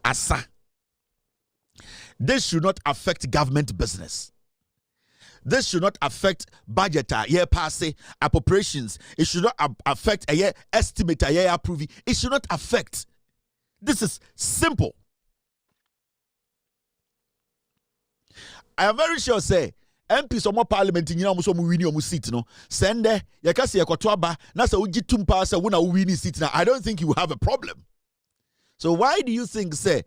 asa. This should not affect government business. This should not affect budget, passe appropriations. It should not affect a estimate, approving. It should not affect. This is simple. I am very sure say MPs or more parliament in almost win seat no. Send there, yakasi yakotuaba, nasa uji tumpa sa wuna win seat now. I don't think you have a problem. So why do you think say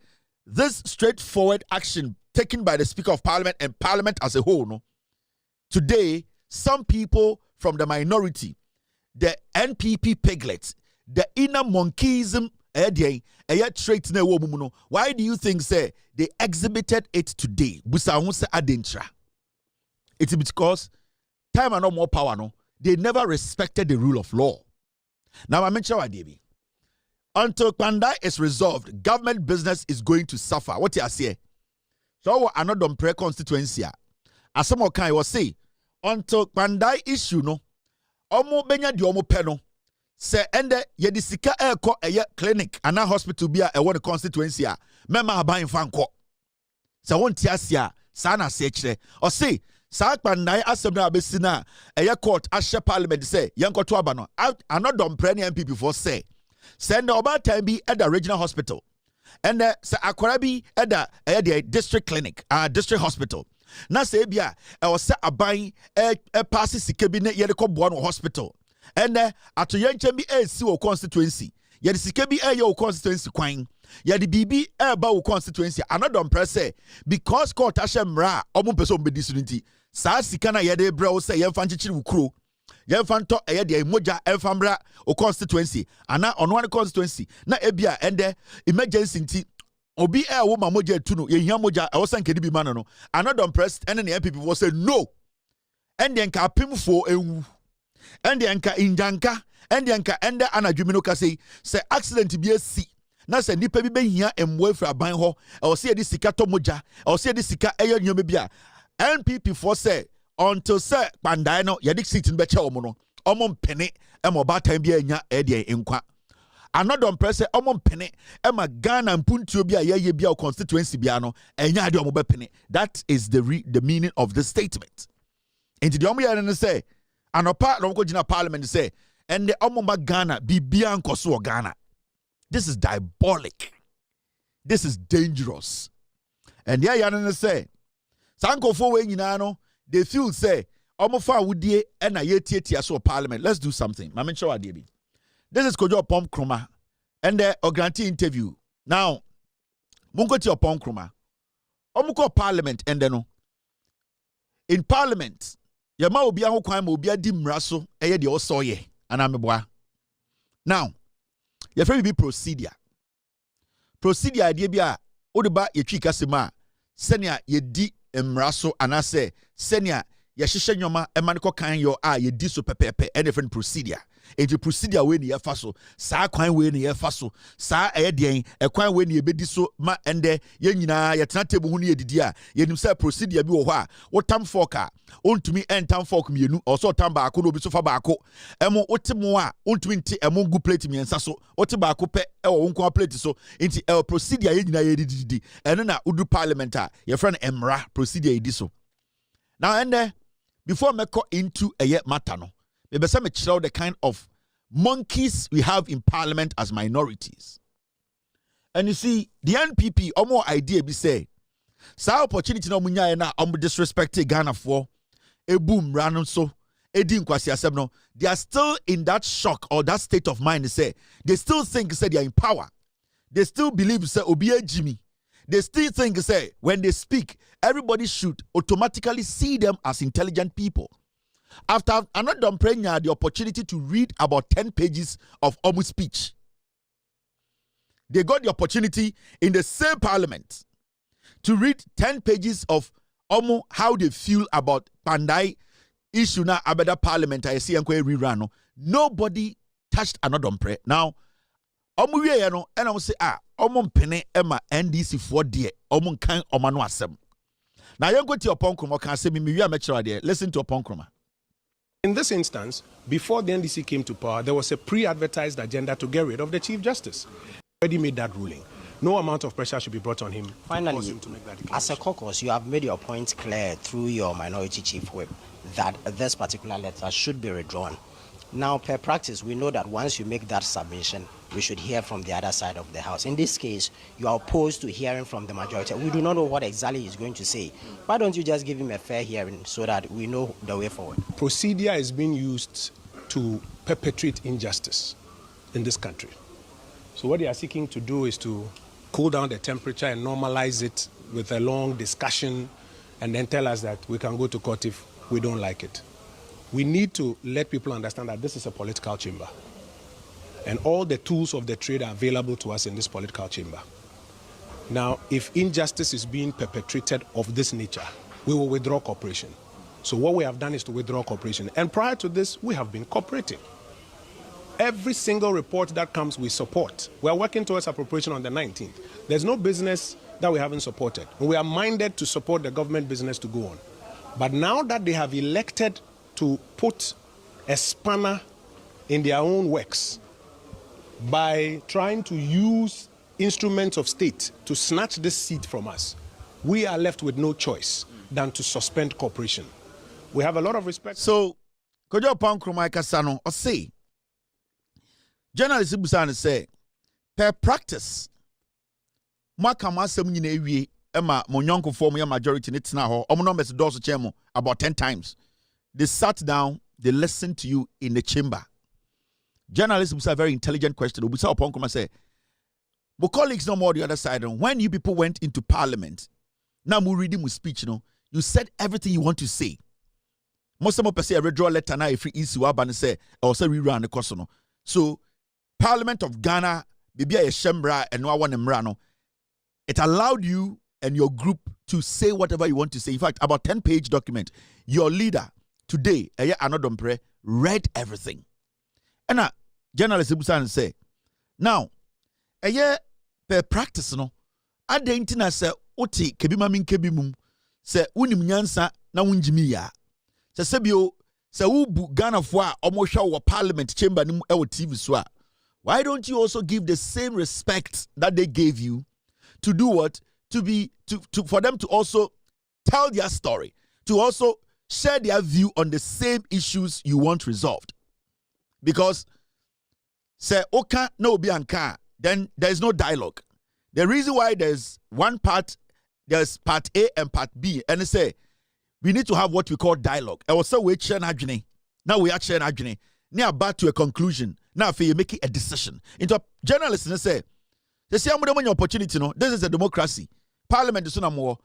this straightforward action taken by the Speaker of Parliament and Parliament as a whole, no? Today, some people from the minority, the NPP piglets, the inner monkeyism, why do you think, say, they exhibited it today? It's because time and no more power, no? They never respected the rule of law. Now, I mentioned what DB. Until Kpandai is resolved, government business is going to suffer. What you say? So, another pre-constituency. As some kind was say, until Kpandai issue no, omo benya di omo peno. Se ende ye di sika eko eye clinic ana hospital bia e won constituency a mema aban fanko. Se won tiasia sa na se kire. O say sa Kpandai asem na abesi na eye court ashe parliament say yenkoto aba no. Another pre NPP for say send over time be at the regional hospital. And sa akwara bi at the district clinic, district hospital. Na se bia e wo se aban pass sika bi na ye de ko boa no hospital. And ato yenche bi si wo constituency. Ye de sika bi ye wo constituency kwan. Ye de bibi ba wo constituency. Another press say because court ashe mra omo person be disunity. Sa sika na ye de bra wo say ye fa nchichiri wo kuro. Ye fa nto ye de moja enfamra wo constituency. Ana ono one constituency. Na ebia ende emergency nti obi wo mamoja tuno ye hia moja e wo san kedi bi man no. Another press and the NPP will say no. And then ka pimfo enwu. And then ka injanka and then ka ende anadwumino ka say accident bi asi. Na se nipa bi behia emwe fra ban ho. E wo say di sika to moja. E wo say di sika eyo nyome bia. NPP for say until say Kpandai no ye dik seat in beche omo no. Omo mpene e mo ba time bi anya e de enkwa. Another press omon penny ema Ghana mpuntuo bi a ye bia constituency bia no enya de omo penny. That is the meaning of the statement. Into the omo ya say anopa no ko gina parliament say and the omo Ghana bibia nkoso Ghana. This is diabolic. This is dangerous. And yeah ya say sankofo we nyina no they feel say omo fa wudie e na ye tietia so parliament. Let's do something. Ma mencho ade bi. This is Kojo Pom Kruma and the Ogranti interview. Now, mungo ti Pom Kruma. Omuko parliament and then in parliament, yama obi an kwan ma obi adi mraso eye de osoye anameboa. Now, your friend be procedure. Procedure idea bia odeba ye twi kasema senia ye di mraso anase senia ye hihye nyoma emane ko kan yo a ye di so pepepe any different procedure. Enti procedure we ni yefa so saa kwan we ni yefa so saa den kwan we ni ebedi so ma ende ye nyina ye tena table hu ni edidi a ye nim say procedure bi wo ho a wotam fork a ontumi entam fork mienu also tam baako no obi so fa baako emo wotemo a ontumi nti emo gu plate miensa so wote baako pe e wo nko plate so enti procedure ye nyina ye didi eno na udu parliament a ye friend emra procedure edi so now ende before me go into a matter no me the kind of monkeys we have in parliament as minorities. And you see, the NPP, more idea be say, sa opportunity no munya na disrespect Ghana for a boom random so edin kwasi asem no, they are still in that shock or that state of mind. Say they still think say they are in power. They still believe say obi Jimmy. They still think say when they speak, everybody should automatically see them as intelligent people. After another Prenya the opportunity to read about 10 pages of Omu speech, they got the opportunity in the same parliament to read 10 pages of Omu how they feel about Kpandai issue na abeda parliament. I see rerun. Nobody touched another pre. Now, Omu we no and I say Omu pene Emma NDC for dear Omu kan Omanu asem. Now you go to your Ponkroma can say me we are mature there. Listen to a Ponkroma. In this instance, before the NDC came to power, there was a pre-advertised agenda to get rid of the Chief Justice. Already made that ruling. no amount of pressure should be brought on him. Finally, Him to make that as a caucus, you have made your point clear through your minority chief whip that this particular letter should be withdrawn. Now, per practice, we know that once you make that submission, we should hear from the other side of the house. In this case, you are opposed to hearing from the majority. We do not know what exactly he's going to say. Why don't you just give him a fair hearing so that we know the way forward? Procedure is being used to perpetrate injustice in this country. So what they are seeking to do is to cool down the temperature and normalize it with a long discussion and then tell us that we can go to court if we don't like it. We need to let people understand that this is a political chamber. And all the tools of the trade are available to us in this political chamber. Now, if injustice is being perpetrated of this nature, we will withdraw cooperation. So what we have done is to withdraw cooperation. And prior to this, we have been cooperating. Every single report that comes, we support. We are working towards appropriation on the 19th. There's no business that we haven't supported. We are minded to support the government business to go on. But now that they have elected to put a spanner in their own works by trying to use instruments of state to snatch this seat from us, we are left with no choice than to suspend cooperation. We have a lot of respect. So, Kojo Pankrumai Kasano, or say, journalist Busan say, per practice, Makama Semini Emma Monyonko form your majority nits now, Omonomes Doso Chemo about 10 times. They sat down, they listened to you in the chamber. Journalists was a very intelligent question. We saw Pankrumai say, but colleagues no more the other side. When you people went into parliament, now we reading with speech, you said everything you want to say. Most of them say a redraw letter now if you easy and say or say rerun the course. So Parliament of Ghana, Bibia Shembra and no one Mrano, it allowed you and your group to say whatever you want to say. In fact, about 10-page document. Your leader today, Anodompre, read everything. And now, journalist Busan say, now, per practice, I didn't say, Oti, Kebimam Kebimum, say, Unim Yansa, na unjimiya. Se sebio se ubu Ghana for almost our parliament chamber ni TV swa. Why don't you also give the same respect that they gave you to do what? For them to also tell their story, to also share their view on the same issues you want resolved. Because say oka no bianca, then there's no dialogue. The reason why there's one part, there's part A and part B, and they say we need to have what we call dialogue. I was so we share adjune. Now we are sharing adjune. Now back to a conclusion. Now if you make a decision. Into journalists and say I'm going to opportunity. No, this is a democracy. Parliament is no more.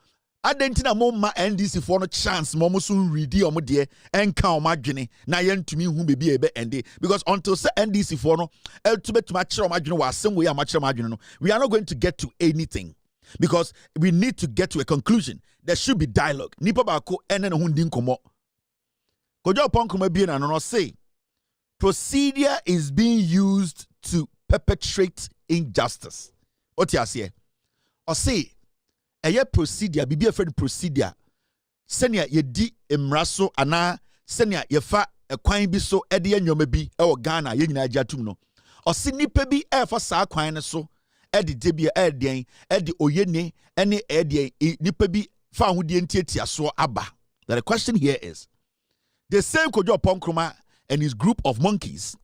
Adentina mo ma NDC for no chance mo soon read or mo dear and count margin na yen to me who may be a bit ND because until say NDC for no ultimate to match margin was some way a match margin no we are not going to get to anything because we need to get to a conclusion. There should be dialogue. Nipa bako enen hundin komo. Kojo Pankrumai be no say procedure is being used to perpetrate injustice. What you say? Or say a procedure, be a friend procedure. Senya ye di emraso ana senya ye fa a kwan bi so ede nyoma bi e wo Ghana ye nyina ajatum no. Or se nipa bi e fa sa kwan ne so ede de bi e den ede oyene ene ede nipa bi fa hodie ntiatia so aba. The question here is the same Kojo Pankrumai and his group of monkeys,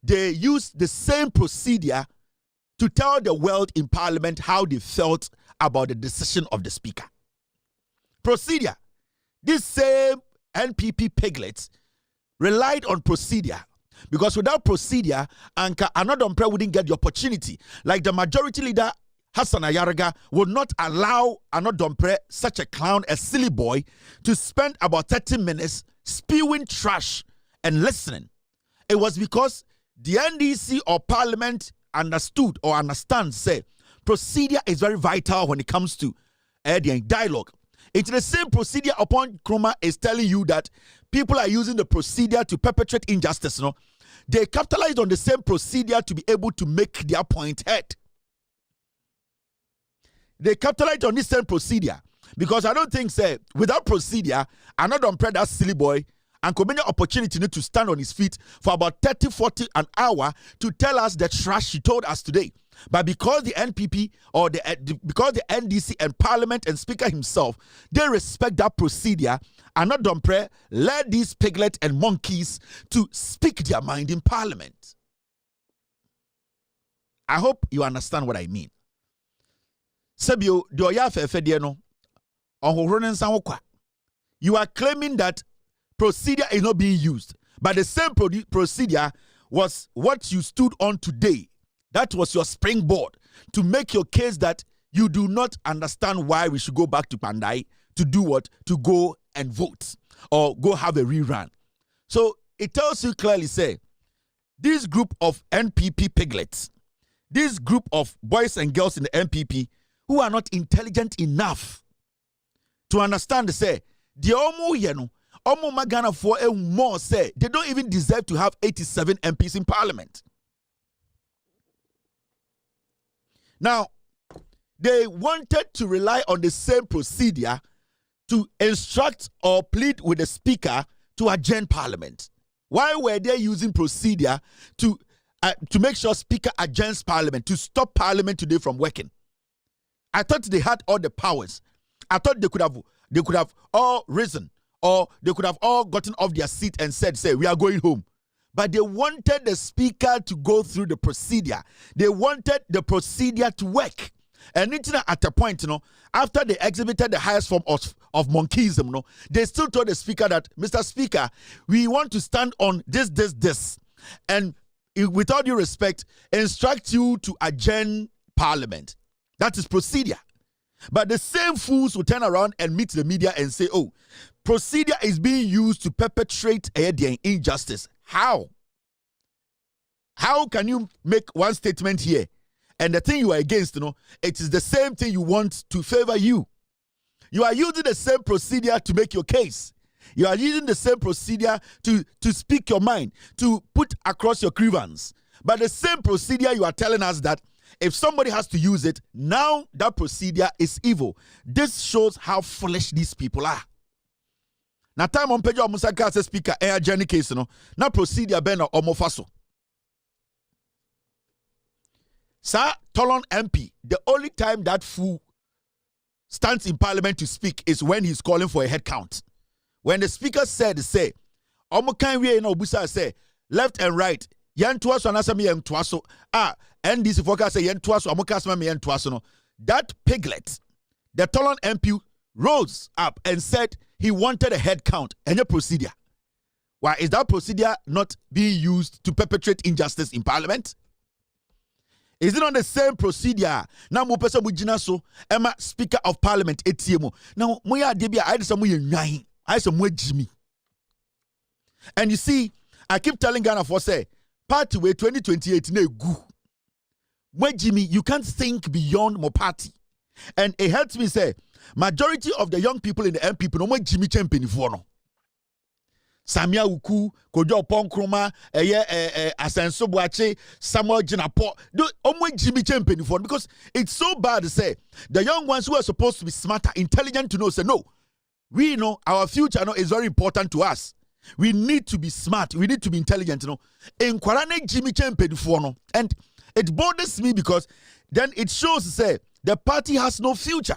they used the same procedure to tell the world in parliament how they felt about the decision of the speaker. Procedure. This same NPP piglets relied on procedure because without procedure, Anka Anodompre wouldn't get the opportunity. Like the majority leader, Hassan Ayaraga, would not allow Anodompre, such a clown, a silly boy, to spend about 30 minutes spewing trash and listening. It was because the NDC or parliament understood or understands, say, procedure is very vital when it comes to dialogue. It's the same procedure upon Kruma is telling you that people are using the procedure to perpetrate injustice. No, they capitalized on the same procedure to be able to make their point heard. They capitalized on this same procedure because I don't think, say, without procedure, Anodompre, that silly boy, and could be an opportunity to stand on his feet for about 30, 40 an hour to tell us the trash he told us today. But because the NPP or because the NDC and Parliament and Speaker himself, they respect that procedure and not don't pray, let these piglets and monkeys to speak their mind in Parliament. I hope you understand what I mean. Sebio, you are claiming that procedure is not being used, but the same procedure was what you stood on today. That was your springboard to make your case that you do not understand why we should go back to Kpandai to do what? To go and vote or go have a rerun. So it tells you clearly, say, this group of NPP piglets, this group of boys and girls in the NPP who are not intelligent enough to understand, say, the Omo Magana for a more say they don't even deserve to have 87 MPs in Parliament. Now, they wanted to rely on the same procedure to instruct or plead with the Speaker to adjourn Parliament. Why were they using procedure to make sure Speaker adjourns Parliament, to stop Parliament today from working? I thought they had all the powers. I thought they could have all risen, or they could have all gotten off their seat and said, say, we are going home. But they wanted the Speaker to go through the procedure. They wanted the procedure to work. And at a point, after they exhibited the highest form of monkeyism, they still told the Speaker that, Mr. Speaker, we want to stand on this. And with all due respect, instruct you to adjourn Parliament. That is procedure. But the same fools will turn around and meet the media and say, oh, procedure is being used to perpetrate an injustice. How? How can you make one statement here and the thing you are against, it is the same thing you want to favor you? You are using the same procedure to make your case. You are using the same procedure to speak your mind, to put across your grievance. But the same procedure you are telling us that if somebody has to use it, now that procedure is evil. This shows how foolish these people are. Na time on page of Musaka as Speaker air journey case na procedure ben or mofaso. Sir Tolon MP, the only time that fool stands in Parliament to speak is when he's calling for a head count. When the Speaker said, say, Omokan we no busa say left and right, yan twaso anasa me yan twaso. NDC focus say yan twaso, Omokasma me yan twaso. That piglet, the Tolon MP rose up and said he wanted a head count and a procedure. Why is that procedure not being used to perpetrate injustice in Parliament? Is it on the same procedure? Now, mo pesa mujina so Emma Speaker of Parliament etiemo. Now, moya debia I some nyan, I some Jimmy. And you see, I keep telling Ghana for say, party way 2028 ne gu. Jimmy, you can't think beyond my party. And it helps me say, majority of the young people in the NPP no more Jimmy champion for no. Samia Uku, Kojo Ponkroma, Asenso Boache, Samuel Jinapo, do only Jimmy champion for, because it's so bad to say the young ones who are supposed to be smarter, intelligent to know, say no. We know our future is very important to us. We need to be smart, we need to be intelligent, In Kwarane Jimmy champion for no. And it bothers me because then it shows say the party has no future.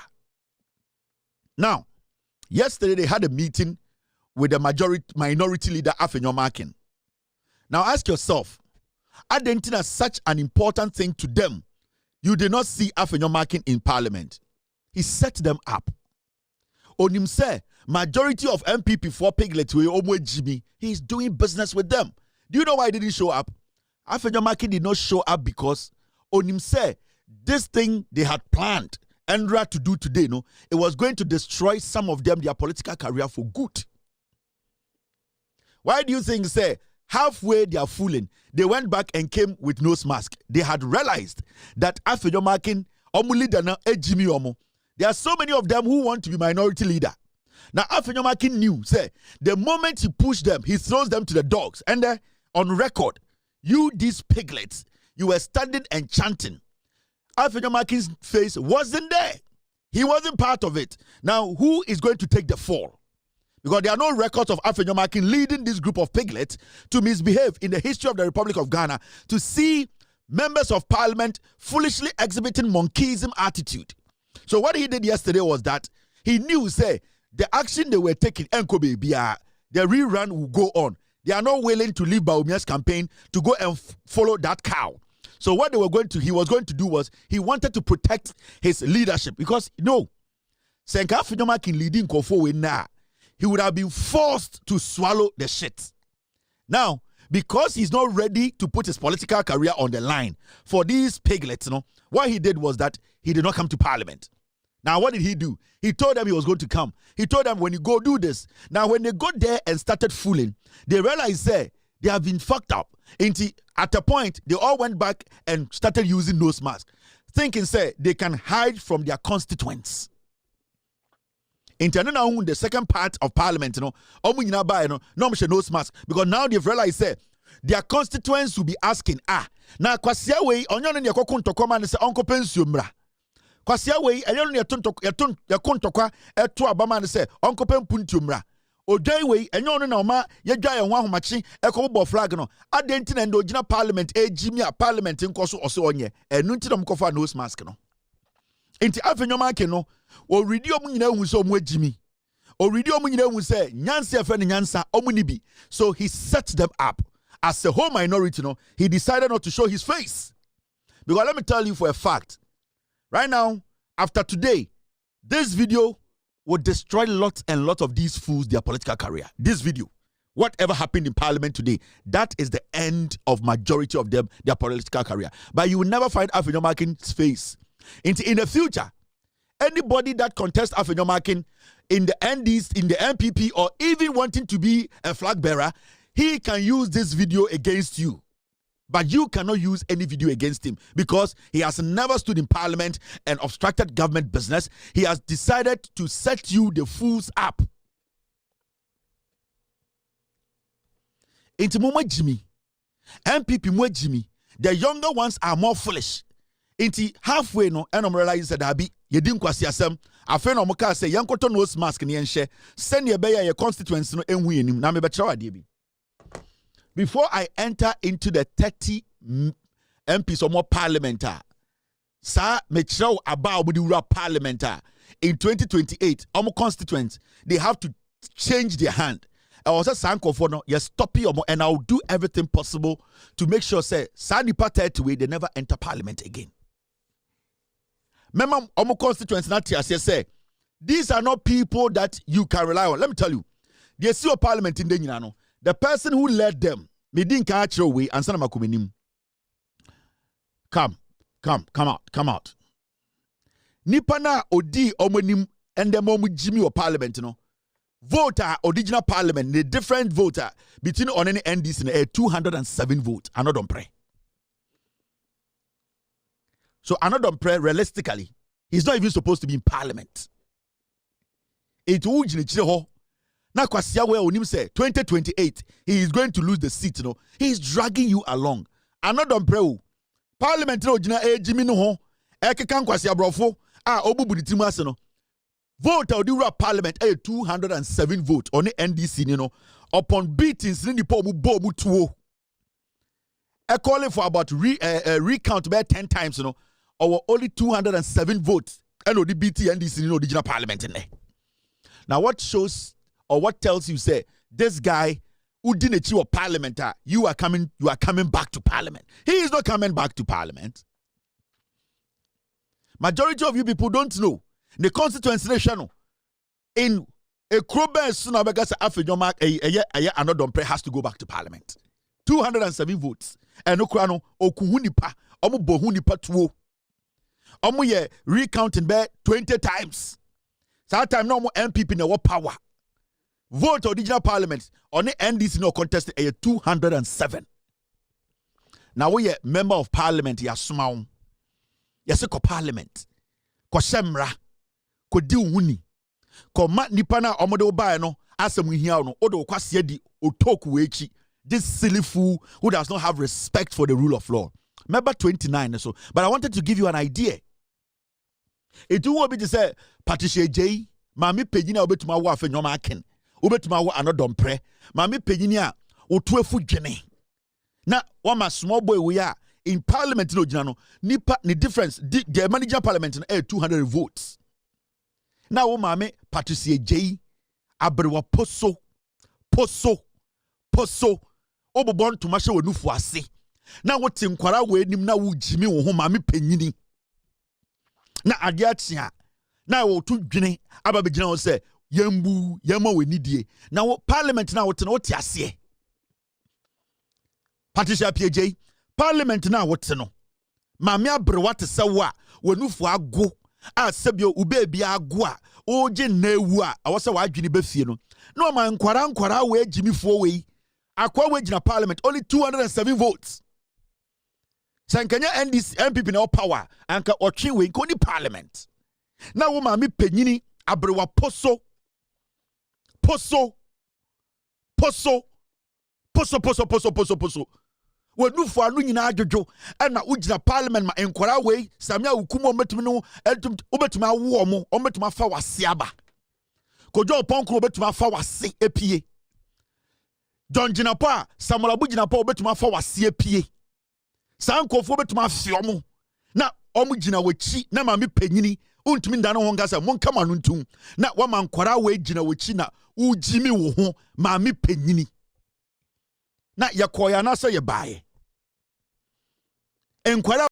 Now, yesterday they had a meeting with the minority leader Afenyo Markin. Now ask yourself, Argentina such an important thing to them. You did not see Afenyo Markin in Parliament. He set them up. Onim say majority of MPP for Piglet Jimmy, he is doing business with them. Do you know why he didn't show up? Afenyo Markin did not show up because Onim say this thing they had planned Andra to do today, it was going to destroy some of them, their political career for good. Why do you think, say, halfway they are fooling? They went back and came with nose mask. They had realized that Afenyo Markin, Jimmy Omo, there are so many of them who want to be minority leader. Now, Afenyo Markin knew, say, the moment he pushed them, he throws them to the dogs. And on record, you, these piglets, you were standing and chanting. Afenyo Markin's face wasn't there. He wasn't part of it. Now, who is going to take the fall? Because there are no records of Afenyomakin leading this group of piglets to misbehave in the history of the Republic of Ghana, to see members of parliament foolishly exhibiting monkeyism attitude. So what he did yesterday was that he knew, say, the action they were taking, the rerun will go on. They are not willing to leave Bawumia's campaign to go and follow that cow. So what he was going to do was, he wanted to protect his leadership. Because, Senka Afenyomakin leading Kofo now, he would have been forced to swallow the shit. Now, because he's not ready to put his political career on the line for these piglets, what he did was that he did not come to parliament. Now, what did he do? He told them he was going to come. He told them, when you go, do this. Now, when they got there and started fooling, they realized, they have been fucked up. At a point, they all went back and started using nose masks, thinking, they can hide from their constituents. The second part of parliament, no nose mask, because now they've realized, their constituents will be asking, now kwasia we onyo ne yakoko ntokoma ne se onko pension mra. Kwasia we enyo ne yakontokwa eto abama ne se onko penpuntu mra. Odwan we enyo no na oma yedwa ye ho ahomachi ekobo flag no. Adenti na ndo gina parliament ejimi a parliament nkoso ose onye. Enu nti na mkofa nose mask no. Enti Afenyomakin no o ready omu nyina hu se omu ejimi. O ready omu nyina hu se nyansa efe ne nyansa omu ni bi. So he set them up. As a whole minority, he decided not to show his face. Because let me tell you for a fact, right now, after today, this video will destroy lots and lots of these fools, their political career. This video, whatever happened in parliament today, that is the end of majority of them, their political career. But you will never find Afenyomakin's face. In the future, anybody that contests Afenyomakin in the NDs, in the NPP, or even wanting to be a flag bearer, he can use this video against you. But you cannot use any video against him because he has never stood in parliament and obstructed government business. He has decided to set you the fools up. Into Muma Jimmy, NPP Mwe Jimmy, the younger ones are more foolish. Into halfway no, and I'm realizing that Abi, you didn't quasi asem. I feel no moka say, Yankoto nose mask ni enche, send your beya your constituents no enwi enim, na me betrawa debi. Before I enter into the 30 MPs or more parliamentar, sir, make sure about the parliamentar in 2028, our constituents, they have to change their hand. I was a sanko for no, yes, stop you, and I'll do everything possible to make sure, say, Sani Party way they never enter parliament again. Remember, our constituents, not here, say, these are not people that you can rely on. Let me tell you, they see a parliament in the the person who led them, Medin Kachro way, and Sana Makuminim. Come out. Nipana odi omonim and the momu Jimmy or parliament, Voter, original parliament, the different voter between on any NDC a 207 vote. Another pray. So another pray realistically, he's not even supposed to be in parliament. It would now, Onim say 2028, he is going to lose the seat. He is dragging you along. Another prayer. Parliamentary Jimmy no Ekekan Kwasia Brofo, Obubuditimaseno. Vote or the parliament 207 vote on the NDC, upon beatings in the Pobu Bobu 2. Calling for about recount about 10 times, or only 207 votes. And the BT NDC, the original parliament in there. Now, what shows or what tells you, say, this guy who didn't achieve a parliament, you are coming back to parliament. He is not coming back to parliament. Majority of you people don't know. The constituency nation in a Kroben Sunabeka Afenyomak another pray has to go back to parliament. 207 votes. And Okrano Okuhunipa, Omu Bohunipa 2. Omu ye recounting by 20 times. So time no more MPP no power. Vote original parliament on the NDC no contest 207. Now we a member of parliament ya sumaum. Yes, ko parliament. Ko semra. Ko di huni. Ko mat nipa na omode obae no asem hia no odo kwase di otoku echi. This silly fool who does not have respect for the rule of law. Member 29 so, but I wanted to give you an idea. It will be to say Patricia J. Mami Pegina obetuma wa Afenyomakin. Ubetuma wo anodompre. Mami penyini a otuefu dwene. Na wama small boy we are in parliament no gyina no nipa the difference the manager parliament no 200 votes. Na wo mame Patricia J abrewa poso obobon to mahye wanufu ase. Na wote nkwara we nim na wo jimi wo ho mame penyini. Na ade atia na wo tu dwene aba begina wo se yambu yama we nidie. Na wo parliament na wote no wote ase. Patricia PJ parliament na wote no mame abrewa te se wo a wanufu ago a sebio ubebi ago a oje na ewu a awose wa adwene befie no no man nkwara we agimifo we akwa we gina parliament only 207 votes sankanya NDC NPP na power anka otwe we nko ni parliament na wo ma me penyini abrewa poso wanufu anu nyina adwojo na ugina parliament ma enkwara we samia ukumo metumi no obetumi awo mo obetumi afa wase aba kojo ponkro obetumi afa wase epie John Ginapo Samuel Abu Ginapo obetumi afa wase epie sankofo obetumi afio mo na omu gina wachi na ma me penyini untumi nda no ho ngasa mon kama no ntum na wa man kwara we gina wachi na ujimi wo ho ma me penyini na yakoya na se ye baaye enkwara